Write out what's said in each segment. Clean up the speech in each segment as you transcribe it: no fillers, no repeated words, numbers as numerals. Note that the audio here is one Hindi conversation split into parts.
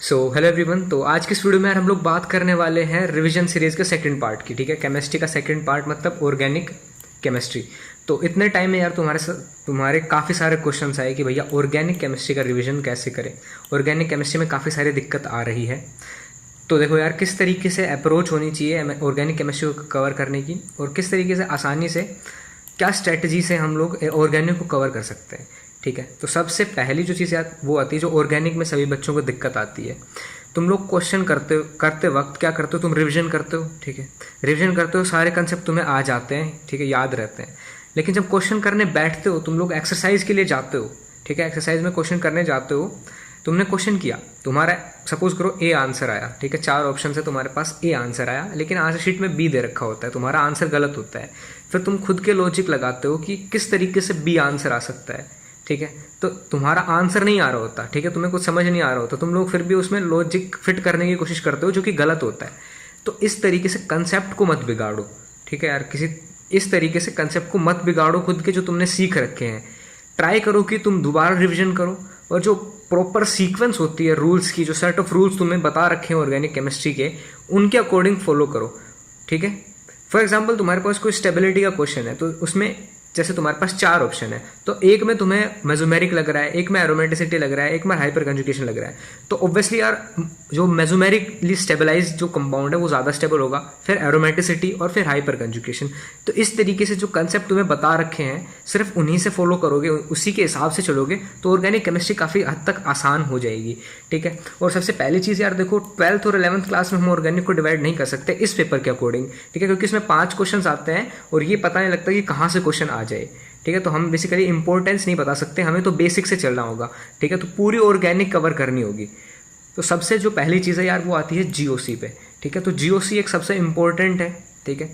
Hello everyone. तो आज की इस वीडियो में यार हम लोग बात करने वाले हैं रिवीजन सीरीज के सेकंड पार्ट की। ठीक है, केमिस्ट्री का सेकंड पार्ट मतलब ऑर्गेनिक केमिस्ट्री। तो इतने टाइम में यार तुम्हारे काफ़ी सारे क्वेश्चंस आए कि भैया ऑर्गेनिक केमिस्ट्री का रिवीजन कैसे करें। ऑर्गेनिक केमिस्ट्री में काफ़ी सारी दिक्कत आ रही है। तो देखो यार, किस तरीके से अप्रोच होनी चाहिए ऑर्गेनिक केमिस्ट्री को कवर करने की, और किस तरीके से आसानी से क्या स्ट्रेटजी से हम लोग ऑर्गेनिक को कवर कर सकते हैं। ठीक है, तो सबसे पहली जो चीज़ वो आती है जो ऑर्गेनिक में सभी बच्चों को दिक्कत आती है। तुम लोग क्वेश्चन करते वक्त क्या करते हो, तुम रिवीजन करते हो। ठीक है, रिवीजन करते हो, सारे कंसेप्ट तुम्हें आ जाते हैं, ठीक है, याद रहते हैं। लेकिन जब क्वेश्चन करने बैठते हो, तुम लोग एक्सरसाइज के लिए जाते हो। ठीक है, एक्सरसाइज में क्वेश्चन करने जाते हो, तुमने क्वेश्चन किया, तुम्हारा सपोज करो ए आंसर आया। ठीक है, 4 ऑप्शन से तुम्हारे पास ए आंसर आया, लेकिन आंसर शीट में बी दे रखा होता है, तुम्हारा आंसर गलत होता है। फिर तुम खुद के लॉजिक लगाते हो कि किस तरीके से बी आंसर आ सकता है। ठीक है, तो तुम्हारा आंसर नहीं आ रहा होता, ठीक है, तुम्हें कुछ समझ नहीं आ रहा होता, तुम लोग फिर भी उसमें लॉजिक फिट करने की कोशिश करते हो जो कि गलत होता है। तो इस तरीके से कंसेप्ट को मत बिगाड़ो। ठीक है यार, इस तरीके से कंसेप्ट को मत बिगाड़ो खुद के जो तुमने सीख रखे हैं। ट्राई करो कि तुम दोबारा रिवीजन करो, और जो प्रॉपर सीक्वेंस होती है रूल्स की, जो सेट ऑफ रूल्स तुम्हें बता रखे हैं ऑर्गेनिक केमिस्ट्री के, उनके अकॉर्डिंग फॉलो करो। ठीक है, फॉर एग्जाम्पल तुम्हारे पास कोई स्टेबिलिटी का क्वेश्चन है, तो उसमें जैसे तुम्हारे पास 4 ऑप्शन है, तो एक में तुम्हें मेजोमेरिक लग रहा है, एक में एरोमेटिसिटी लग रहा है, एक में हाइपर कंजुगेशन लग रहा है। तो ऑब्वियसली यार, जो मेजोमेरिकली स्टेबलाइज जो कंपाउंड है वो ज़्यादा स्टेबल होगा, फिर एरोमेटिसिटी और फिर हाइपर कंजुगेशन। तो इस तरीके से जो कंसेप्ट तुम्हें बता रखे हैं, सिर्फ उन्हीं से फॉलो करोगे, उसी के हिसाब से चलोगे, तो ऑर्गेनिक केमिस्ट्री काफ़ी हद तक आसान हो जाएगी। ठीक है, और सबसे पहली चीज़ यार देखो, 12th और 11th क्लास में हम ऑर्गेनिक को डिवाइड नहीं कर सकते इस पेपर के अकॉर्डिंग। ठीक है, क्योंकि इसमें 5 क्वेश्चन आते हैं और ये पता नहीं लगता कि कहाँ से क्वेश्चन आ जाए। ठीक है, तो हम बेसिकली इंपॉर्टेंस नहीं बता सकते, हमें तो बेसिक से चलना होगा। ठीक है, तो पूरी ऑर्गेनिक कवर करनी होगी। तो सबसे जो पहली चीज़ है यार वो आती है जीओसी पे। ठीक है, तो जीओसी एक सबसे इंपॉर्टेंट है। ठीक है,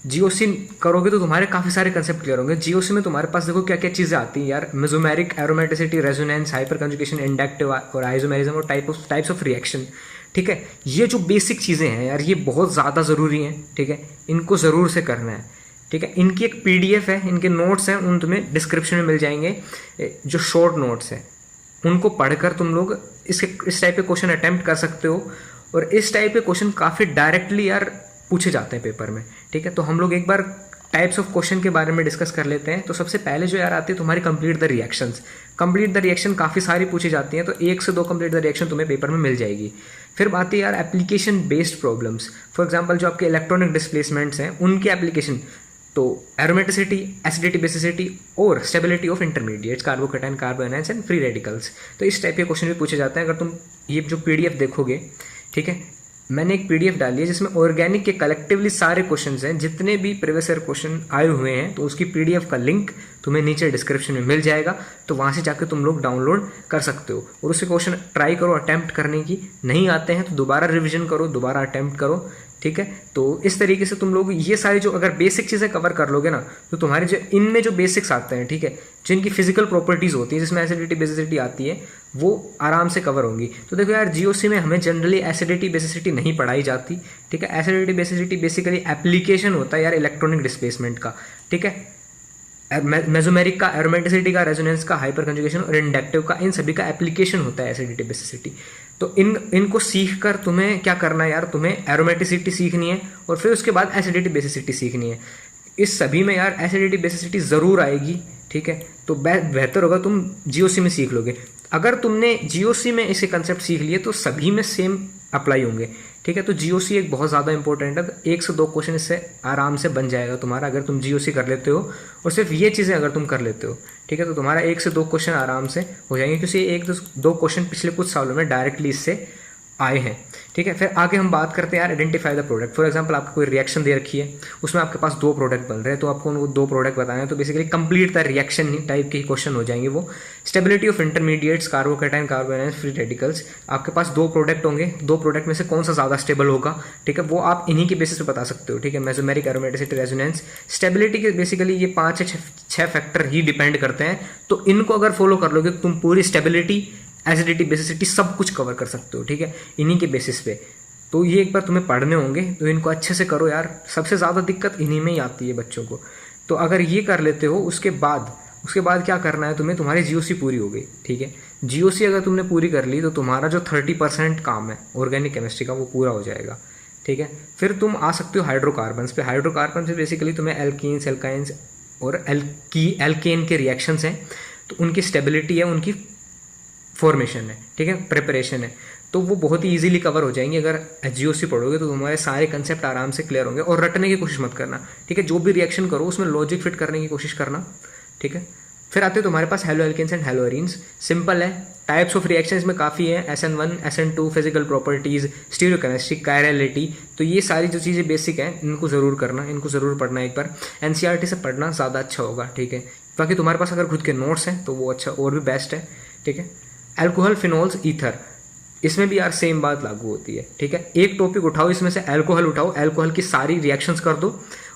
जीओसी करोगे तो तुम्हारे काफ़ी सारे कंसेप्ट क्लियर होंगे। जीओसी में तुम्हारे पास देखो क्या क्या चीज़ें आती हैं यार, mesomeric, aromaticity, resonance, hyper conjugation, inductive और आइसोमेरिज्म और टाइप्स ऑफ रिएक्शन। ठीक है, ये जो बेसिक चीज़ें हैं यार, ये बहुत ज़्यादा ज़रूरी हैं। ठीक है, इनको ज़रूर से करना है। ठीक है, इनकी एक पीडीएफ है, इनके नोट्स हैं, उन तुम्हें डिस्क्रिप्शन में मिल जाएंगे। जो शॉर्ट नोट्स हैं उनको पढ़कर तुम लोग इस टाइप के क्वेश्चन अटेम्प्ट कर सकते हो। और इस टाइप के क्वेश्चन काफ़ी डायरेक्टली यार पूछे जाते हैं पेपर में। ठीक है, तो हम लोग एक बार टाइप्स ऑफ क्वेश्चन के बारे में डिस्कस कर लेते हैं। तो सबसे पहले जो यार आती है तुम्हारी complete the reactions. Complete the reaction काफ़ी सारी पूछी जाती हैं, तो 1 से 2 कंप्लीट द रिएक्शन तुम्हें पेपर में मिल जाएगी। फिर आती है यार application based problems. For example जो आपके इलेक्ट्रॉनिक डिस्प्लेसमेंट्स हैं उनके एप्लीकेशन, तो एरोमेटिसिटी, एसिडिटी, बेसिसिटी और stability of intermediates, carbocations, carbanions and free radicals. तो इस टाइप के क्वेश्चन भी पूछे जाते हैं। अगर तुम ये जो पीडीएफ देखोगे, ठीक है, मैंने एक पीडीएफ डाली है जिसमें ऑर्गेनिक के कलेक्टिवली सारे क्वेश्चंस हैं, जितने भी प्रीवियस ईयर क्वेश्चन आए हुए हैं, तो उसकी पीडीएफ का लिंक तुम्हें नीचे डिस्क्रिप्शन में मिल जाएगा। तो वहाँ से जाकर तुम लोग डाउनलोड कर सकते हो और उससे क्वेश्चन ट्राई करो अटैम्प्ट करने की। नहीं आते हैं तो दोबारा रिविजन करो, दोबारा अटैम्प्ट करो। ठीक है, तो इस तरीके से तुम लोग ये सारी जो अगर बेसिक चीज़ें कवर कर लोगे ना, तो तुम्हारे जो इनमें जो बेसिक्स आते हैं, ठीक है, जो इनकी फिजिकल प्रॉपर्टीज़ होती है, जिसमें एसिडिटी, बेसिसिटी आती है, वो आराम से कवर होंगी। तो देखो यार, जीओसी में हमें जनरली एसिडिटी, बेसिसिटी नहीं पढ़ाई जाती। ठीक है, एसिडिटी, बेसिसिटी बेसिकली एप्लीकेशन होता है यार इलेक्ट्रॉनिक डिस्प्लेसमेंट का। ठीक है, मेजोमेरिक का, एरोमेटिसिटी का, रेजोनेंस का, हाइपर कंजुगेशन और इंडक्टिव का, इन सभी का एप्लीकेशन होता है एसिडिटी, बेसिसिटी। तो इनको सीख कर तुम्हें क्या करना है यार, तुम्हें एरोमेटिसिटी सीखनी है और फिर उसके बाद एसिडिटी, बेसिसिटी सीखनी है। इस सभी में यार एसिडिटी, बेसिसिटी ज़रूर आएगी। ठीक है, तो बेहतर होगा तुम जीओसी में सीख लोगे। अगर तुमने जीओसी में इसे कंसेप्ट सीख लिए तो सभी में सेम अप्लाई होंगे। ठीक है, तो जीओसी एक बहुत ज़्यादा इंपॉर्टेंट है। 1 से 2 क्वेश्चन इससे आराम से बन जाएगा तुम्हारा, अगर तुम जीओसी कर लेते हो और सिर्फ ये चीज़ें अगर तुम कर लेते हो। ठीक है, तो तुम्हारा 1 से 2 क्वेश्चन आराम से हो जाएंगे, क्योंकि 1-2 क्वेश्चन पिछले कुछ सालों में डायरेक्टली इससे आए हैं। ठीक है, फिर आगे हम बात करते हैं यार identify the product. For example आपको कोई रिएक्शन दे रखी है, उसमें आपके पास 2 प्रोडक्ट बन रहे हैं, तो आपको उनको 2 प्रोडक्ट बताने हैं। तो basically complete the reaction type के क्वेश्चन हो जाएंगे वो। Stability of intermediates, carbocations, carbanions, free radicals. आपके पास 2 प्रोडक्ट होंगे, 2 प्रोडक्ट में से कौन सा ज़्यादा स्टेबल होगा, ठीक है, वो आप इन्हीं के बेसिस पे बता सकते हो। ठीक है, मेजोमेरिक, एरोमेटिसिटी, रेजोनेंस, स्टेबिलिटी के बेसिकली ये 5 से 6 फैक्टर ही डिपेंड करते हैं। तो इनको अगर फॉलो कर लोगे तुम पूरी स्टेबिलिटी, एसिडिटी, बेसिसिटी सब कुछ कवर कर सकते हो। ठीक है, इन्हीं के बेसिस पे। तो ये एक बार तुम्हें पढ़ने होंगे, तो इनको अच्छे से करो यार। सबसे ज़्यादा दिक्कत इन्हीं में ही आती है बच्चों को। तो अगर ये कर लेते हो, उसके बाद क्या करना है तुम्हें, तुम्हारी जीओसी पूरी हो गई। ठीक है, जीओसी अगर तुमने पूरी कर ली तो तुम्हारा जो 30% काम है ऑर्गेनिक केमिस्ट्री का वो पूरा हो जाएगा, ठीक है। फिर तुम आ सकते हो हाइड्रोकार्बन्स पे। हाइड्रोकार्बन से बेसिकली तुम्हें एल्कीन्स, एल्काइंस और एल्केन के रिएक्शंस हैं, तो उनकी स्टेबिलिटी है, उनकी फॉर्मेशन है, ठीक है, प्रिपरेशन है, तो वो बहुत ही इजीली कवर हो जाएंगे। अगर जीओसी पढ़ोगे तो तुम्हारे सारे कंसेप्ट आराम से क्लियर होंगे। और रटने की कोशिश मत करना, ठीक है। जो भी रिएक्शन करो उसमें लॉजिक फिट करने की कोशिश करना, ठीक है। फिर आते हैं तुम्हारे पास halo alkanes and halo arenes. Simple है, टाइप्स ऑफ रिएक्शंस में काफ़ी है, SN1 SN2, physical properties, stereochemistry, chirality. तो ये सारी जो चीज़ें बेसिक हैं इनको ज़रूर करना, इनको ज़रूर पढ़ना एक बार। NCERT से पढ़ना ज़्यादा अच्छा होगा, ठीक है। बाकी तुम्हारे पास अगर खुद के नोट्स हैं तो वो अच्छा और भी बेस्ट है, ठीक है। अल्कोहल, फिनोल्स, ईथर, इसमें भी यार सेम बात लागू होती है, ठीक है। एक टॉपिक उठाओ, इसमें से अल्कोहल उठाओ, अल्कोहल की सारी रिएक्शंस कर दो,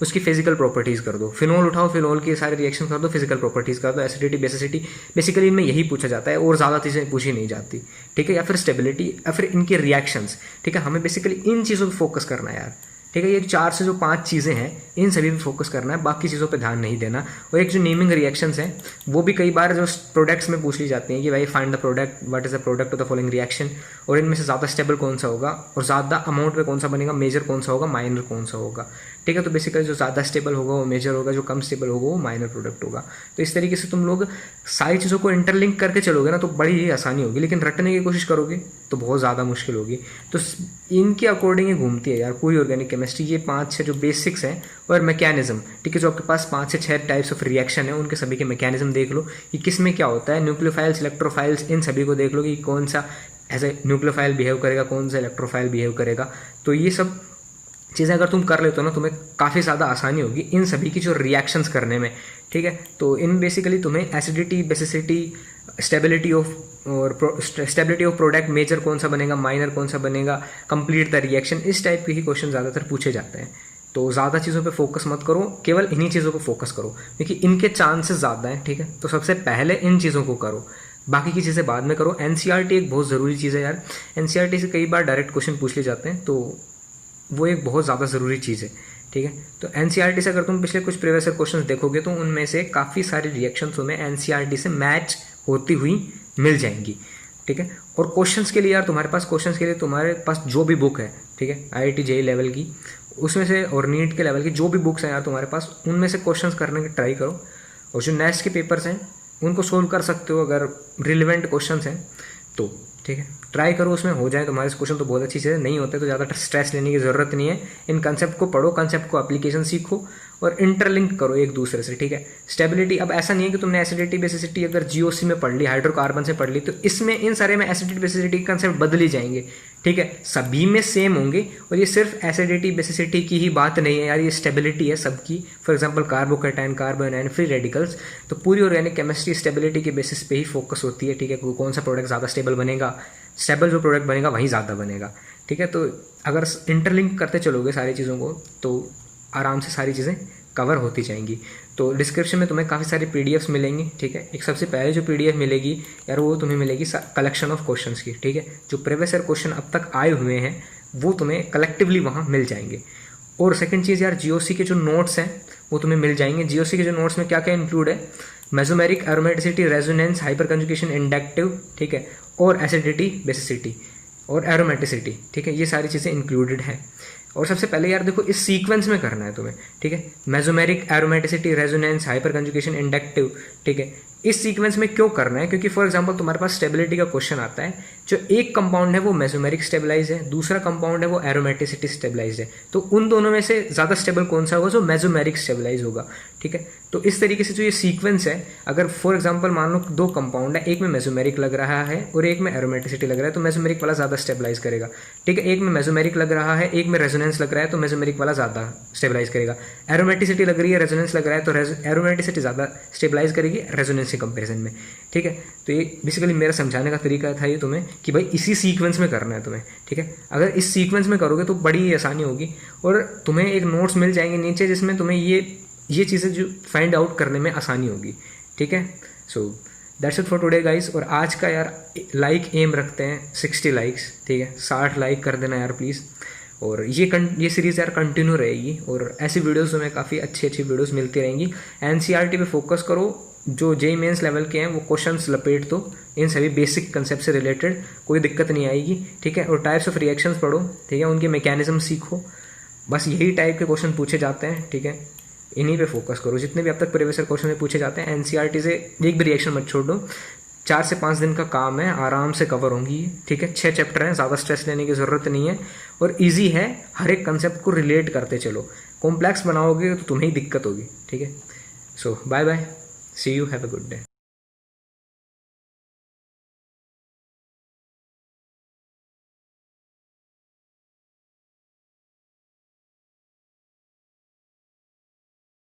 उसकी फिजिकल प्रॉपर्टीज कर दो। फिनोल उठाओ, फिनोल की सारी रिएक्शन कर दो, फिजिकल प्रॉपर्टीज कर दो। एसिडिटी, बेसिसिटी, बेसिकली इनमें यही पूछा जाता है और ज़्यादा चीज़ें पूछी नहीं जाती, ठीक है। या फिर स्टेबिलिटी, या फिर इनके रिएक्शंस, ठीक है। हमें बेसिकली इन चीज़ों पर फोकस करना है यार, ठीक है। ये 4 से जो 5 चीज़ें हैं इन सभी पे फोकस करना है, बाकी चीज़ों पे ध्यान नहीं देना। और एक जो नेमिंग रिएक्शंस हैं वो भी कई बार जो प्रोडक्ट्स में पूछ ली जाती हैं कि भाई find the product, what is the product of the following reaction, और इनमें से ज़्यादा स्टेबल कौन सा होगा और ज़्यादा अमाउंट में कौन सा बनेगा, मेजर कौन सा होगा, माइनर कौन सा होगा, ठीक है। तो बेसिकली जो ज़्यादा स्टेबल होगा वो मेजर होगा, जो कम स्टेबल होगा वो माइनर प्रोडक्ट होगा। तो इस तरीके से तुम लोग सारी चीज़ों को इंटरलिंक करके चलोगे ना तो बड़ी ही आसानी होगी, लेकिन रटने की कोशिश करोगे तो बहुत ज़्यादा मुश्किल होगी। तो इनके अकॉर्डिंग ही घूमती है यार पूरी ऑर्गेनिक केमिस्ट्री। ये 5-6 जो बेसिक्स हैं और मैकेनिज्म, ठीक है। जो आपके पास 5 से 6 टाइप्स ऑफ रिएक्शन है उनके सभी के मैकेनिज्म देख लो कि किस में क्या होता है। न्यूक्लियोफाइल्स, इलेक्ट्रोफाइल्स, इन सभी को देख लो कि कौन सा ऐसे न्यूक्लियोफाइल बिहेव करेगा, कौन सा इलेक्ट्रोफाइल बिहेव करेगा। तो ये सब चीज़ें अगर तुम कर लेते हो ना तुम्हें काफ़ी ज़्यादा आसानी होगी इन सभी की जो रिएक्शंस करने में, ठीक है। तो इन बेसिकली तुम्हें acidity, basicity, stability of product, major कौन सा बनेगा, माइनर कौन सा बनेगा, कंप्लीट द रिएक्शन, इस टाइप के ही क्वेश्चन ज़्यादातर पूछे जाते हैं। तो ज़्यादा चीज़ों पे फोकस मत करो, केवल इन्हीं चीज़ों पे फोकस करो क्योंकि इनके चांसेस ज़्यादा हैं, ठीक है। तो सबसे पहले इन चीज़ों को करो, बाकी की चीज़ें बाद में करो। NCERT एक बहुत ज़रूरी चीज़ है यार। NCERT से कई बार डायरेक्ट क्वेश्चन पूछ ले जाते हैं, तो वो एक बहुत ज़्यादा ज़रूरी चीज़ है, ठीक है। तो NCERT से अगर तुम पिछले कुछ प्रीवियस क्वेश्चन देखोगे तो उनमें से काफ़ी सारी रिएक्शंस तुम्हें NCERT से मैच होती हुई मिल जाएंगी, ठीक है। और क्वेश्चंस के लिए यार तुम्हारे पास जो भी बुक है, ठीक है, IIT JEE लेवल की उसमें से और नीट के लेवल की जो भी बुक्स हैं यार तुम्हारे पास, उनमें से क्वेश्चंस करने की ट्राई करो। और जो नेक्स्ट के पेपर्स हैं उनको सोल्व कर सकते हो अगर रिलेवेंट क्वेश्चंस हैं तो, ठीक है। ट्राई करो उसमें हो जाए तुम्हारे क्वेश्चन तो बहुत अच्छी चीज़ है, नहीं होते तो ज़्यादा स्ट्रेस लेने की ज़रूरत नहीं है। इन कंसेप्ट को पढ़ो, कंसेप्ट को एप्लीकेशन सीखो और इंटरलिंक करो एक दूसरे से, ठीक है। स्टेबिलिटी, अब ऐसा नहीं है कि तुमने एसिडिटी, बेसिसिटी अगर GOC में पढ़ ली, हाइड्रोकार्बन से पढ़ ली, तो इसमें इन सारे में एसिडिटी, बेसिसिटी के कंसेप्ट बदल ही जाएंगे, ठीक है। सभी में सेम होंगे। और ये सिर्फ एसिडिटी, बेसिसिटी की ही बात नहीं है यार, ये स्टेबिलिटी है सबकी। For example carbocation, कार्बोएनायन, free radicals. तो पूरी ऑर्गेनिक केमिस्ट्री स्टेबिलिटी के बेसिस पे ही फोकस होती है, ठीक है। कौन सा प्रोडक्ट ज़्यादा स्टेबल बनेगा, स्टेबल जो प्रोडक्ट बनेगा वही ज़्यादा बनेगा, ठीक है। तो अगर इंटरलिंक करते चलोगे सारी चीज़ों को तो आराम से सारी चीज़ें कवर होती जाएंगी। तो डिस्क्रिप्शन में तुम्हें काफ़ी सारी PDFs मिलेंगी, ठीक है। एक सबसे पहले जो PDF मिलेगी यार वो तुम्हें मिलेगी कलेक्शन ऑफ क्वेश्चंस की, ठीक है। जो प्रीवियस ईयर क्वेश्चन अब तक आए हुए हैं वो तुम्हें कलेक्टिवली वहाँ मिल जाएंगे। और सेकंड चीज़ यार GOC के जो नोट्स हैं वो तुम्हें मिल जाएंगे। GOC के जो नोट्स में क्या क्या इंक्लूड है, mesomeric, aromaticity, resonance, hyper conjugation, inductive, ठीक है, और एसिडिटी, बेसिसिटी और एरोमेटिसिटी, ठीक है। ये सारी चीज़ें इंक्लूडेड हैं। और सबसे पहले यार देखो इस सीक्वेंस में करना है तुम्हें, ठीक है। Mesomeric, aromaticity, resonance, hyper conjugation, inductive, ठीक है। इस सीक्वेंस में क्यों करना है, क्योंकि फॉर एग्जांपल तुम्हारे पास स्टेबिलिटी का क्वेश्चन आता है, जो एक कंपाउंड है वो मेसोमेरिक स्टेबलाइज है, दूसरा कंपाउंड है वो एरोमेटिसिटी स्टेबलाइज है। तो उन दोनों में से ज़्यादा स्टेबल कौन सा होगा, जो मेसोमेरिक स्टेबलाइज होगा, ठीक है। तो इस तरीके से जो ये सीक्वेंस है, अगर फॉर एग्जांपल मान लो 2 कंपाउंड है, एक में मेसोमेरिक लग रहा है और एक में एरोमेटिसिटी लग रहा है, तो मेसोमेरिक वाला ज़्यादा स्टेबलाइज करेगा, ठीक है। एक में मेसोमेरिक लग रहा है, एक में रेजोनेंस लग रहा है, तो मेसोमेरिक वाला ज़्यादा स्टेबलाइज करेगा। एरोमेटिसिटी लग रही है, रेजोनेंस लग रहा है, तो एरोमेटिसिटी ज़्यादा स्टेबलाइज करेगी रेजोनेंस के कंपेरिजन में, ठीक है। तो ये बेसिकली मेरा समझाने का तरीका था ये तुम्हें कि भाई इसी सीक्वेंस में करना है तुम्हें, ठीक है। अगर इस सीक्वेंस में करोगे तो बड़ी आसानी होगी और तुम्हें एक नोट्स मिल जाएंगे नीचे जिसमें तुम्हें ये चीज़ें जो फाइंड आउट करने में आसानी होगी, ठीक है। So that's it for today guys. और आज का यार लाइक एम रखते हैं 60 लाइक्स, ठीक है। 60 लाइक कर देना यार प्लीज़। और ये सीरीज़ यार कंटिन्यू रहेगी और ऐसी वीडियोस में काफ़ी अच्छी वीडियोस मिलती रहेंगी। NCERT पे फोकस करो, जो JEE मेंस लेवल के हैं वो क्वेश्चंस लपेट दो, इन सभी बेसिक कंसेप्ट से रिलेटेड कोई दिक्कत नहीं आएगी, ठीक है। और टाइप्स ऑफ रिएक्शंस पढ़ो, ठीक है, उनके मैकेनिज्म सीखो, बस यही टाइप के क्वेश्चन पूछे जाते हैं, ठीक है। इन्हीं पे फोकस करो, जितने भी अब तक प्रीवियस क्वेश्चन में पूछे जाते हैं। एनसीईआरटी से एक भी रिएक्शन मत छोड़ दो, 4 से 5 दिन का काम है, आराम से कवर होंगी, ठीक है। 6 चैप्टर हैं, ज़्यादा स्ट्रेस लेने की ज़रूरत नहीं है और ईजी है, हर एक कंसेप्ट को रिलेट करते चलो। कॉम्प्लेक्स बनाओगे तो तुम्हें ही दिक्कत होगी, ठीक है। So bye bye, see you, have a good day.